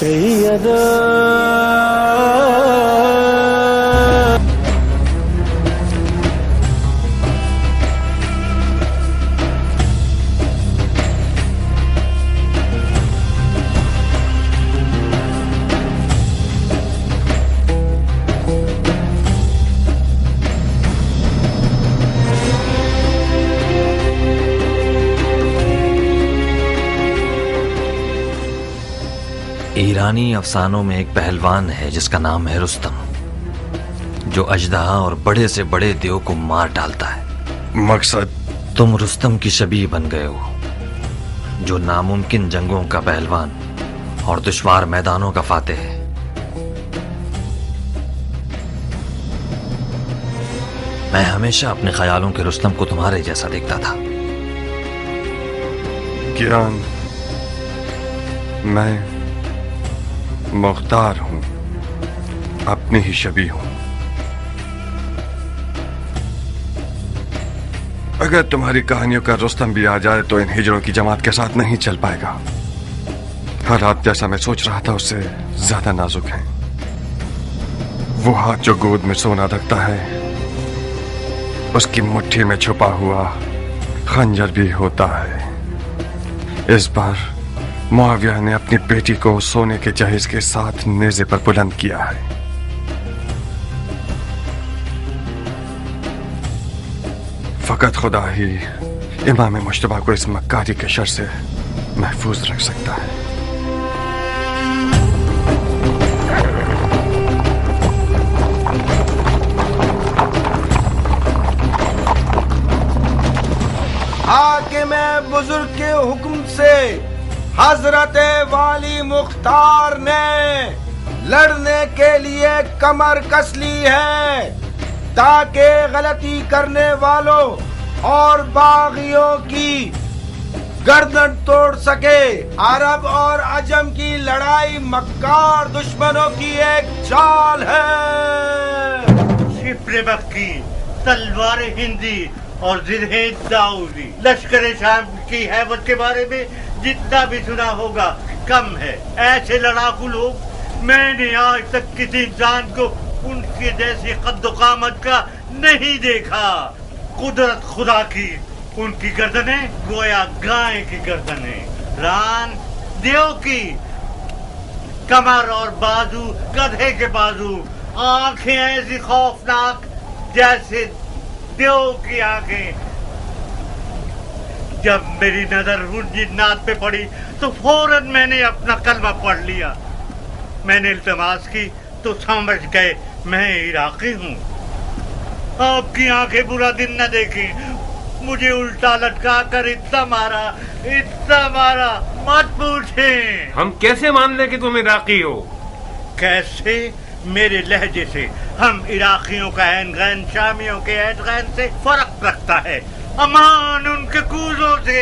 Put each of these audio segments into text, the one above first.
سیدا ایرانی افسانوں میں ایک پہلوان ہے جس کا نام ہے رستم، جو اژدہا اور بڑے سے بڑے دیو کو مار ڈالتا ہے۔ مقصد؟ تم رستم کی شبیہ بن گئے ہو، جو ناممکن جنگوں کا پہلوان اور دشوار میدانوں کا فاتح ہے۔ میں ہمیشہ اپنے خیالوں کے رستم کو تمہارے جیسا دیکھتا تھا۔ کیان، میں مختار ہوں، اپنی ہی شبیہ ہوں۔ اگر تمہاری کہانیوں کا رستم بھی آ جائے تو ان ہجڑوں کی جماعت کے ساتھ نہیں چل پائے گا۔ حالات جیسا میں سوچ رہا تھا اس سے زیادہ نازک ہیں۔ وہ ہاتھ جو گود میں سونا رکھتا ہے، اس کی مٹھی میں چھپا ہوا خنجر بھی ہوتا ہے۔ اس بار معاویہ نے اپنی بیٹی کو سونے کے جہیز کے ساتھ نیزے پر بلند کیا ہے۔ فقط خدا ہی امام مجتبیٰ کو اس مکاری کے شر سے محفوظ رکھ سکتا ہے۔ حاکم بزرگ کے حکم سے حضرت والی مختار نے لڑنے کے لیے کمر کس لی ہے تاکہ غلطی کرنے والوں اور باغیوں کی گردن توڑ سکے۔ عرب اور عجم کی لڑائی مکار دشمنوں کی ایک چال ہے۔ شپر بکی، تلوار ہندی اور زرہ داؤدی، لشکر شام کی ہیبت کے بارے میں جتنا بھی سنا ہوگا کم ہے۔ ایسے لڑاکو لوگ میں نے آج تک کسی انسان کو ان کے جیسی قد و قامت کا نہیں دیکھا۔ قدرت خدا کی، ان کی گردنیں گویا گائے کی گردنیں، ران دیو کی، کمر اور بازو گدھے کے بازو، آنکھیں ایسی خوفناک جیسے دیو کی آنکھیں۔ جب میری نظر ان جنات پہ پڑی تو فوراً میں نے اپنا کلمہ پڑھ لیا۔ میں نے التماس کی تو سمجھ گئے میں عراقی ہوں۔ آپ کی آنکھیں برا دن نہ دیکھیں، مجھے الٹا لٹکا کر اتنا مارا، مت پوچھیں۔ ہم کیسے مان لیں کہ تم عراقی ہو؟ کیسے؟ میرے لہجے سے۔ ہم عراقیوں کا عین غین شامیوں کے عین غین سے فرق رکھتا ہے۔ امان ان کے کوزوں سے،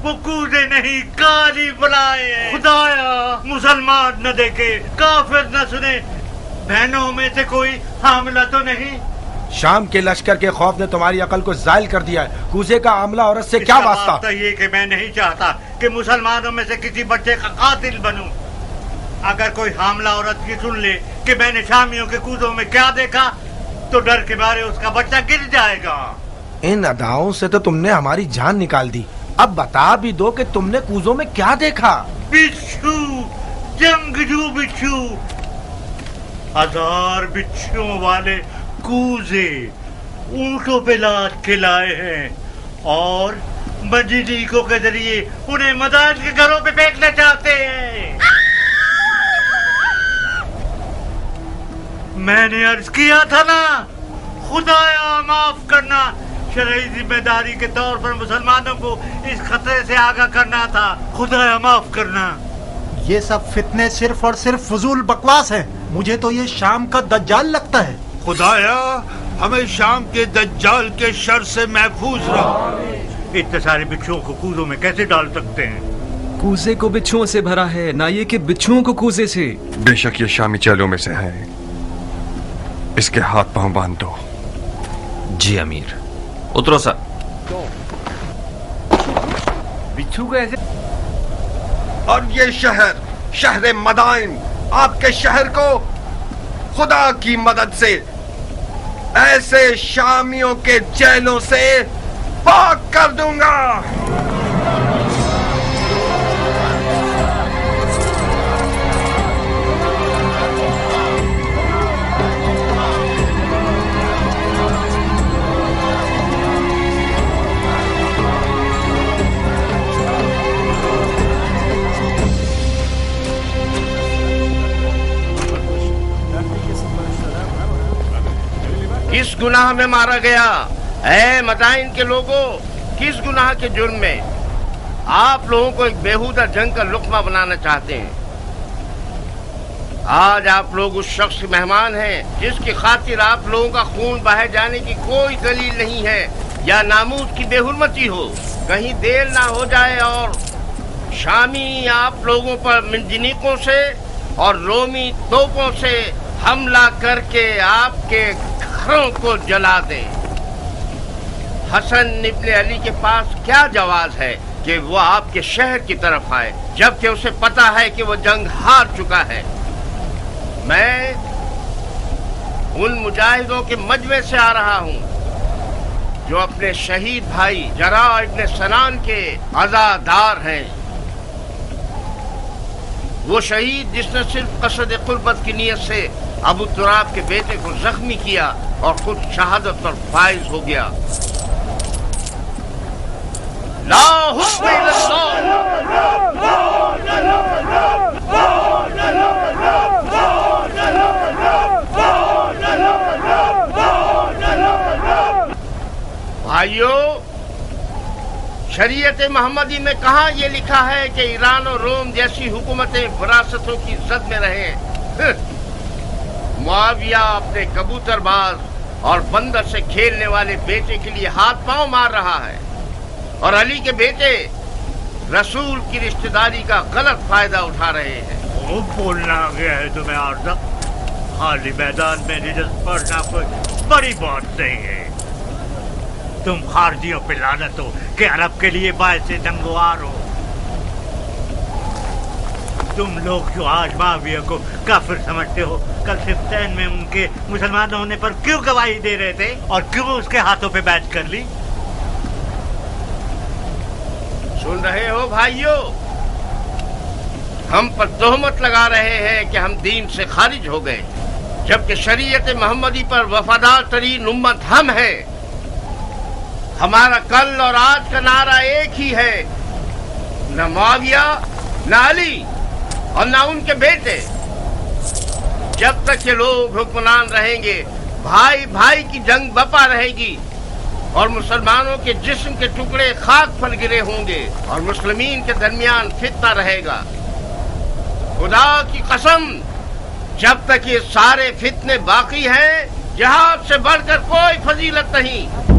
وہ کوزے نہیں کالی بلائے ہیں۔ خدایا مسلمان نہ دیکھے، کافر نہ سنے، بہنوں میں سے کوئی حاملہ تو نہیں؟ شام کے لشکر کے خوف نے تمہاری عقل کو زائل کر دیا ہے۔ کوزے کا عاملہ عورت سے کیا واسطہ؟ یہ کہ میں نہیں چاہتا کہ مسلمانوں میں سے کسی بچے کا قاتل بنوں۔ اگر کوئی حاملہ عورت کی سن لے کہ میں نے شامیوں کے کوزوں میں کیا دیکھا تو ڈر کے مارے اس کا بچہ گر جائے گا۔ ان اداؤں سے تو تم نے ہماری جان نکال دی۔ اب بتا بھی دو کہ تم نے کوزوں میں کیا دیکھا؟ بچھو، جنگجو بچھو، 1000 بچھوؤں والے کوزے اونٹوں پہ لاد کے لائے ہیں اور مجیدیکوں کے ذریعے انہیں مدائن کے گھروں پہ پھینکنا چاہتے ہیں۔ میں نے عرض کیا تھا نا، خدایا معاف کرنا، شرعی ذمہ داری کے طور پر مسلمانوں کو اس خطرے سے آگاہ کرنا تھا۔ خدایا معاف کرنا۔ یہ سب فتنے صرف اور صرف فضول بکواس ہیں۔ مجھے تو یہ شام کا دجال لگتا ہے۔ خدایا ہمیں شام کے دجال کے شر سے محفوظ رکھ۔ اتنے سارے بچھوؤں کو کوزوں میں کیسے ڈال سکتے ہیں؟ کوزے کو بچھوؤں سے بھرا ہے، نہ یہ کہ بچھوؤں کو کوزے سے۔ بے شک یہ شامی چیلوں میں سے ہے، اس کے ہاتھ پاؤں باندھ دو۔ جی امیر۔ اترو سر۔ بچھو کو ایسے اور یہ شہر شہر مدائن، آپ کے شہر کو خدا کی مدد سے ایسے شامیوں کے جیلوں سے پاک کر دوں گا۔ کس گناہ میں مارا گیا؟ اے مدائن کے لوگوں، کس گناہ کے جرم میں؟ آپ لوگوں کو ایک بیہودہ جنگ کا لقمہ بنانا چاہتے ہیں۔ آج آپ لوگ اس شخص کے مہمان ہیں جس کی خاطر آپ لوگوں کا خون بہہ جانے کی کوئی دلیل نہیں ہے یا ناموس کی بے حرمتی ہو۔ کہیں دیر نہ ہو جائے اور شامی آپ لوگوں پر منجنیقوں سے اور رومی توپوں سے حملہ کر کے آپ کے گھروں کو جلا دیں۔ حسن ابن علی کے پاس کیا جواز ہے کہ وہ آپ کے شہر کی طرف آئے جبکہ اسے پتا ہے کہ وہ جنگ ہار چکا ہے؟ میں ان مجاہدوں کے مجمع سے آ رہا ہوں جو اپنے شہید بھائی جرا ابن سنان کے عزادار ہیں۔ وہ شہید جس نے صرف قصد قربت کی نیت سے ابو تراب کے بیٹے کو زخمی کیا اور خود شہادت پر فائز ہو گیا۔ لا حکم الا بھائیو، شریعت محمدی میں کہاں یہ لکھا ہے کہ ایران اور روم جیسی حکومتیں وراثتوں کی زد میں رہیں؟ معاویہ اپنے کبوتر باز اور بندر سے کھیلنے والے بیٹے کے لیے ہاتھ پاؤں مار رہا ہے، اور علی کے بیٹے رسول کی رشتہ داری کا غلط فائدہ اٹھا رہے ہیں۔ وہ بولنا آ گیا ہے تمہیں آج تک؟ خالی میدان میں نجس پڑنا کوئی بڑی بات نہیں ہے۔ تم خارجیوں پہ لعنت ہو کہ عرب کے لیے باعث جنگوار ہو۔ تم لوگ جو آج معاویہ کو کافر سمجھتے ہو، کل صفتین میں ان کے مسلمان ہونے پر کیوں گواہی دے رہے تھے اور کیوں اس کے ہاتھوں پہ بیعت کر لی؟ سن رہے ہو بھائیو؟ ہم پر تہمت لگا رہے ہیں کہ ہم دین سے خارج ہو گئے، جبکہ شریعت محمدی پر وفادار ترین امت ہم ہیں۔ ہمارا کل اور آج کا نعرہ ایک ہی ہے، نہ معاویہ، نہ علی اور نہ ان کے بیٹے۔ جب تک یہ لوگ حکمران رہیں گے، بھائی بھائی کی جنگ بپا رہے گی اور مسلمانوں کے جسم کے ٹکڑے خاک پر گرے ہوں گے اور مسلمین کے درمیان فتنہ رہے گا۔ خدا کی قسم، جب تک یہ سارے فتنے باقی ہیں، جہاد سے بڑھ کر کوئی فضیلت نہیں۔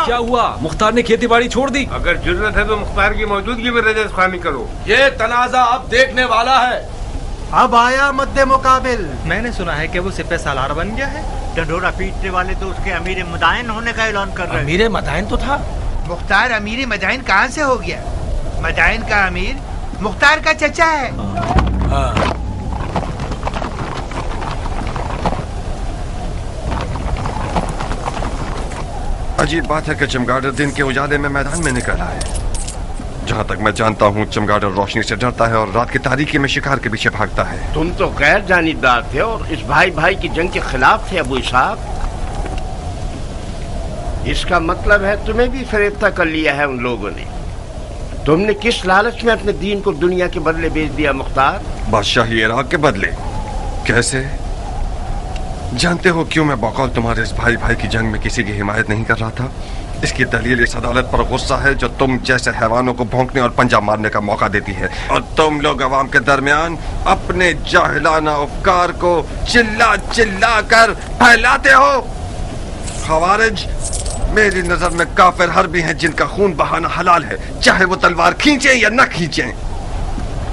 کیا ہوا؟ مختار نے کھیتی باڑی چھوڑ دی؟ اگر ضرورت ہے تو مختار کی موجودگی میں رجز خوانی کرو۔ یہ تنازع اب دیکھنے والا ہے۔ اب آیا مد مقابل۔ میں نے سنا ہے کہ وہ سپہ سالار بن گیا ہے۔ ڈنڈورا پیٹنے والے تو اس کے امیر مدائن ہونے کا اعلان کر رہے ہیں۔ امیر مدائن تو تھا۔ مختار امیر مدائن کہاں سے ہو گیا؟ مدائن کا امیر مختار کا چچا ہے۔ عجیب بات ہے کہ چمگادڑ دن کے اجالے میں میدان میں نکل آئے۔ جہاں تک میں جانتا ہوں چمگادڑ روشنی سے ڈرتا ہے اور رات کی تاریکی میں شکار کے پیچھے بھاگتا ہے۔ تم تو غیر جانبدار تھے اور اس بھائی بھائی کی جنگ کے خلاف تھے ابو اسحاق۔ اس کا مطلب ہے تمہیں بھی فریفتہ کر لیا ہے ان لوگوں نے۔ تم نے کس لالچ میں اپنے دین کو دنیا کے بدلے بیچ دیا مختار؟ بادشاہی عراق کے بدلے؟ کیسے؟ جانتے ہو کیوں میں بقول تمہارے اس بھائی بھائی کی جنگ میں کسی کی حمایت نہیں کر رہا تھا؟ اس کی دلیل اس عدالت پر غصہ ہے جو تم جیسے حیوانوں کو بھونکنے اور پنجہ مارنے کا موقع دیتی ہے، اور تم لوگ عوام کے درمیان اپنے جاہلانہ افکار کو چلا چلا کر پھیلاتے ہو۔ خوارج میری نظر میں کافر حربی ہیں جن کا خون بہانا حلال ہے، چاہے وہ تلوار کھینچیں یا نہ کھینچیں۔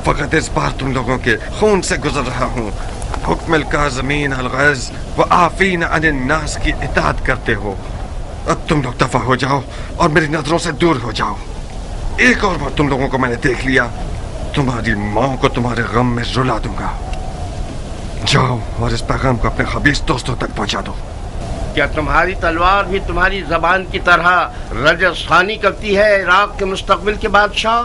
فقط اس بار تم لوگوں کے خون سے گزر رہا ہوں۔ حکم الکاظمین الغیظ والعافین عن الناس کی اطاعت کرتے ہو۔ اب تم لوگ دفع ہو جاؤ اور میری نظروں سے دور ہو جاؤ۔ ایک اور بار تم لوگوں کو میں نے دیکھ لیا، تمہاری ماں کو تمہارے غم میں رلا دوں گا۔ جاؤ اور اس پیغام کو اپنے خبیث دوستوں تک پہنچا دو۔ کیا تمہاری تلوار بھی تمہاری زبان کی طرح رجز خوانی کرتی ہے عراق کے مستقبل کے بادشاہ؟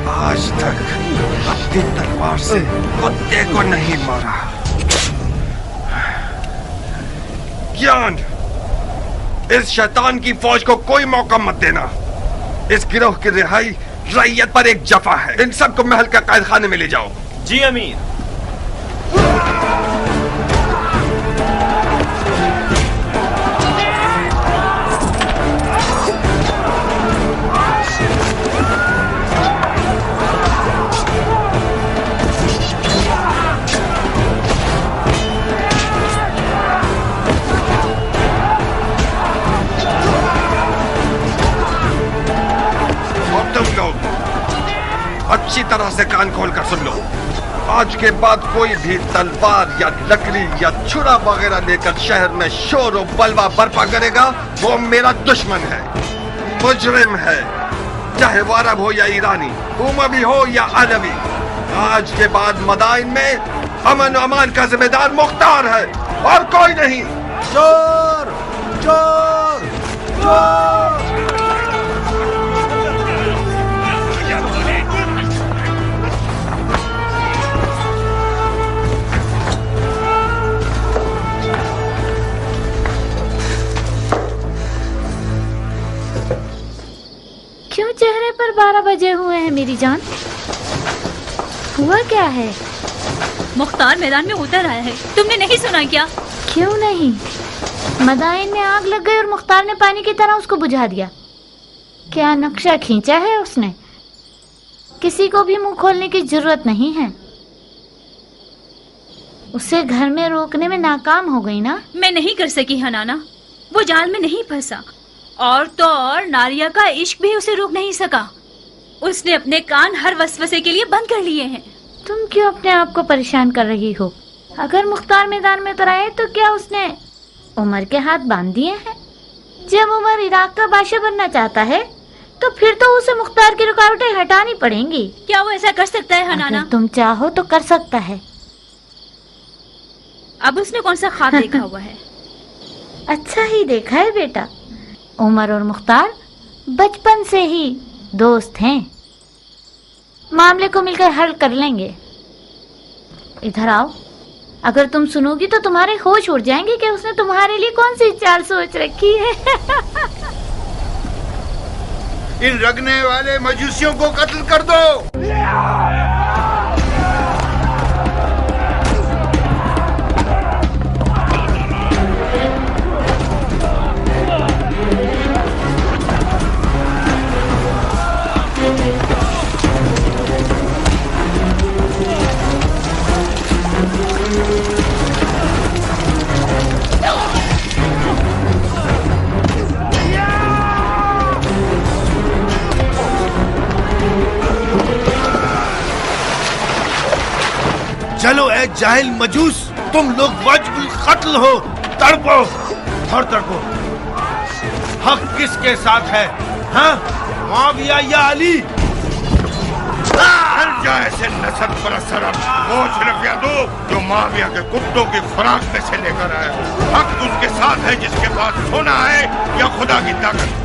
آج تک اپنی تلوار سے کتے کو نہیں مارا۔ گیان، اس شیطان کی فوج کو کوئی موقع مت دینا۔ اس گروہ کی رہائی رعیت پر ایک جفا ہے۔ ان سب کو محل کے قید خانے میں لے جاؤ۔ جی امیر۔ اچھی طرح سے کان کھول کر سن لو، آج کے بعد کوئی بھی تلوار یا لکڑی یا چھرا وغیرہ لے کر شہر میں شور و بلوا برپا کرے گا وہ میرا دشمن ہے، مجرم ہے، چاہے وہ عرب ہو یا ایرانی، اموی ہو یا علوی۔ آج کے بعد مدائن میں امن و امان کا ذمہ دار مختار ہے اور کوئی نہیں۔ چور چور چور! کیوں چہرے پر 12 بجے ہوئے ہیں میری جان؟ ہوا کیا ہے؟ مختار میدان میں اتر آیا ہے، تم نے نہیں سنا کیا؟ کیوں نہیں؟ مدائن میں آگ لگ گئی اور مختار نے پانی کی طرح اس کو بجھا دیا۔ کیا نقشہ کھینچا ہے اس نے؟ کسی کو بھی منہ کھولنے کی ضرورت نہیں ہے، اسے گھر میں روکنے میں ناکام ہو گئی نا؟ میں نہیں کر سکی حنانا، وہ جال میں نہیں پھنسا، اور تو اور ناریا کا عشق بھی اسے روک نہیں سکا۔ اس نے اپنے کان ہر وسوسے کے لیے بند کر لیے ہیں۔ تم کیوں اپنے آپ کو پریشان کر رہی ہو؟ اگر مختار میدان میں اتر آئے تو کیا اس نے عمر کے ہاتھ باندھ دیے ہیں؟ جب عمر عراق کا بادشاہ بننا چاہتا ہے تو پھر تو اسے مختار کی رکاوٹیں ہٹانی پڑیں گی۔ کیا وہ ایسا کر سکتا ہے حنانا؟ اگر تم چاہو تو کر سکتا ہے۔ اب اس نے کون سا خواب دیکھا ہوا ہے؟ اچھا ہی دیکھا ہے بیٹا، عمر اور مختار بچپن سے ہی دوست ہیں، معاملے کو مل کر حل کر لیں گے۔ ادھر آؤ، اگر تم سنو گی تو تمہارے ہوش اڑ جائیں گے کہ اس نے تمہارے لیے کون سی چال سوچ رکھی ہے۔ ان رگنے والے مجوسیوں کو قتل کر دو۔ چلو اے جاہل مجوس، تم لوگ واجب القتل ہو، تڑپو اور تڑپو۔ حق کس کے ساتھ ہے؟ ہاں، معاویہ یا علی؟ ہر جائے ایسے نسل پرست سرم وہ صرف یا دو جو معاویہ کے کتوں کی خوراک میں سے لے کر آیا۔ حق اس کے ساتھ ہے جس کے پاس سونا ہے یا خدا کی طاقت۔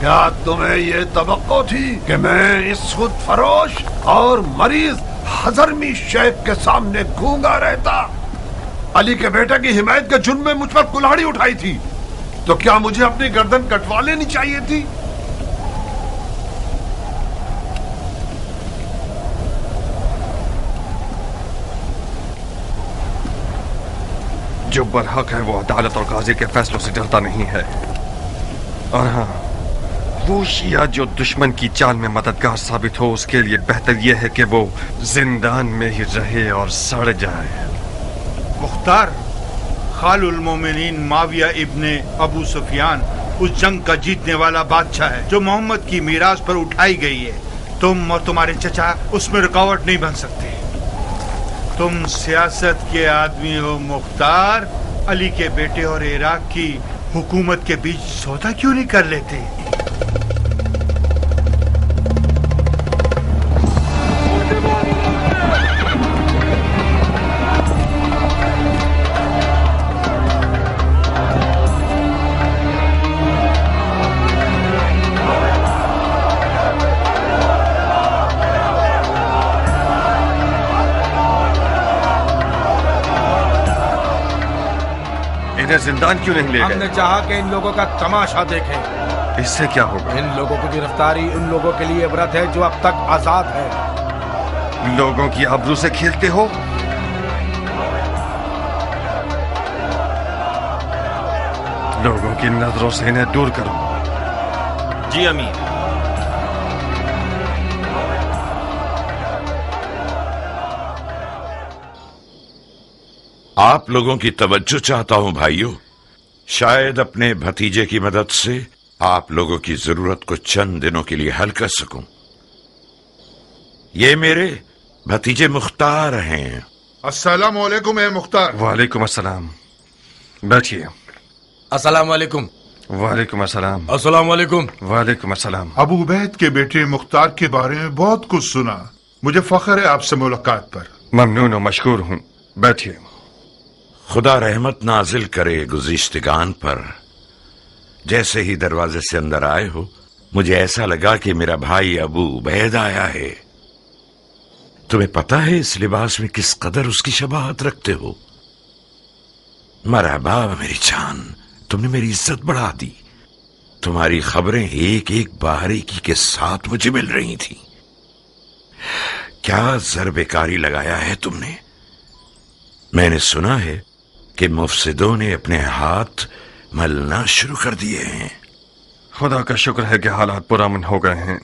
کیا تمہیں یہ توقع تھی کہ میں اس خود فروش اور مریض حضرمی شیخ کے سامنے گونگا رہتا؟ علی کے بیٹے کی حمایت کے جرم میں مجھ پر کلاڑی اٹھائی تھی، تو کیا مجھے اپنی گردن کٹوا لینی چاہیے تھی؟ جو برحق ہے وہ عدالت اور قاضی کے فیصلوں سے ڈرتا نہیں ہے، اور ہاں وہ شیعہ جو دشمن کی چال میں مددگار ثابت ہو، اس کے لیے بہتر یہ ہے کہ وہ زندان میں ہی رہے اور سڑ جائے۔ مختار، خال المومنین معاویہ ابن ابو سفیان اس جنگ کا جیتنے والا بادشاہ ہے جو محمد کی میراث پر اٹھائی گئی ہے۔ تم اور تمہارے چچا اس میں رکاوٹ نہیں بن سکتے۔ تم سیاست کے آدمی ہو مختار، علی کے بیٹے اور عراق کی حکومت کے بیچ سودا کیوں نہیں کر لیتے؟ زندان کیوں نہیں لے گئے؟ ہم نے چاہا کہ ان لوگوں کا تماشا دیکھیں۔ اس سے کیا ہوگا؟ ان لوگوں کی گرفتاری ان لوگوں کے لیے عبرت ہے جو اب تک آزاد ہے۔ لوگوں کی آبرو سے کھیلتے ہو؟ لوگوں کی نظروں سے انہیں دور کرو۔ جی امیر۔ آپ لوگوں کی توجہ چاہتا ہوں بھائیوں، شاید اپنے بھتیجے کی مدد سے آپ لوگوں کی ضرورت کو چند دنوں کے لیے حل کر سکوں۔ یہ میرے بھتیجے مختار ہیں۔ السلام علیکم اے مختار۔ وعلیکم السلام، بیٹھیے۔ السلام علیکم۔ وعلیکم السلام۔ السلام علیکم۔ وعلیکم السلام۔ ابو عبید کے بیٹے مختار کے بارے میں بہت کچھ سنا، مجھے فخر ہے آپ سے ملاقات پر۔ ممنون و مشکور ہوں، بیٹھیے۔ خدا رحمت نازل کرے گزشتگان پر۔ جیسے ہی دروازے سے اندر آئے ہو مجھے ایسا لگا کہ میرا بھائی ابو عبید آیا ہے۔ تمہیں پتہ ہے اس لباس میں کس قدر اس کی شباہت رکھتے ہو؟ مرحبا میری جان، تم نے میری عزت بڑھا دی۔ تمہاری خبریں ایک ایک باریکی کے ساتھ مجھے مل رہی تھیں۔ کیا ضرب کاری لگایا ہے تم نے؟ میں نے سنا ہے کہ مفسدوں نے اپنے ہاتھ ملنا شروع کر دیے ہیں۔ خدا کا شکر ہے کہ حالات پرامن ہو گئے ہیں،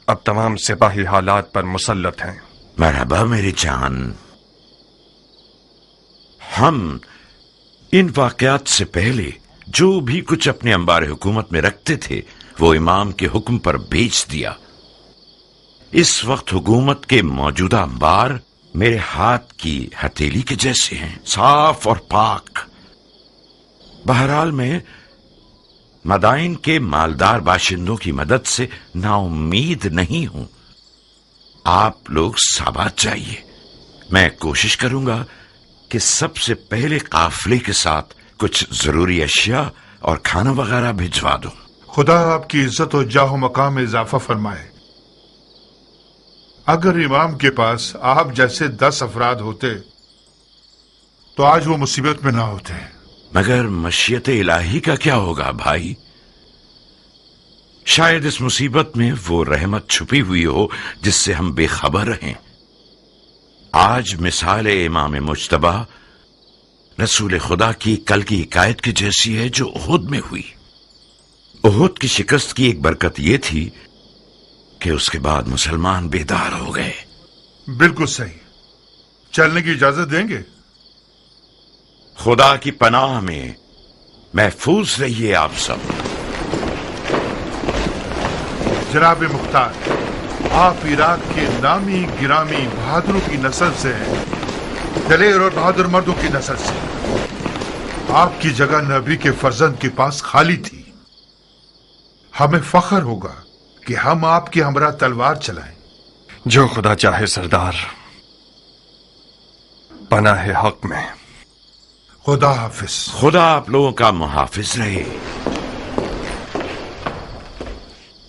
اب تمام سپاہی حالات پر مسلط ہیں۔ مرحبا میری جان۔ ہم ان واقعات سے پہلے جو بھی کچھ اپنے انبار حکومت میں رکھتے تھے وہ امام کے حکم پر بیچ دیا۔ اس وقت حکومت کے موجودہ انبار میرے ہاتھ کی ہتھیلی کے جیسے ہیں، صاف اور پاک۔ بہرحال میں مدائن کے مالدار باشندوں کی مدد سے نا امید نہیں ہوں۔ آپ لوگ ثابت جائیے، میں کوشش کروں گا کہ سب سے پہلے قافلے کے ساتھ کچھ ضروری اشیاء اور کھانا وغیرہ بھجوا دوں۔ خدا آپ کی عزت و جاہ و مقام میں اضافہ فرمائے۔ اگر امام کے پاس آپ جیسے 10 افراد ہوتے تو آج وہ مصیبت میں نہ ہوتے۔ مگر مشیت الہی کا کیا ہوگا بھائی؟ شاید اس مصیبت میں وہ رحمت چھپی ہوئی ہو جس سے ہم بے خبر ہیں۔ آج مثال امام مجتبی رسول خدا کی کل کی حکایت کی جیسی ہے جو احد میں ہوئی۔ احد کی شکست کی ایک برکت یہ تھی کہ اس کے بعد مسلمان بیدار ہو گئے۔ بالکل صحیح، چلنے کی اجازت دیں گے؟ خدا کی پناہ میں محفوظ رہیے آپ سب۔ جناب مختار، آپ عراق کے نامی گرامی بہادروں کی نسل سے ہیں، دلیر اور بہادر مردوں کی نسل سے۔ آپ کی جگہ نبی کے فرزند کے پاس خالی تھی۔ ہمیں فخر ہوگا کہ ہم آپ کے ہمراہ تلوار چلائیں۔ جو خدا چاہے سردار، پناہ حق میں۔ خدا حافظ۔ خدا آپ لوگوں کا محافظ رہے۔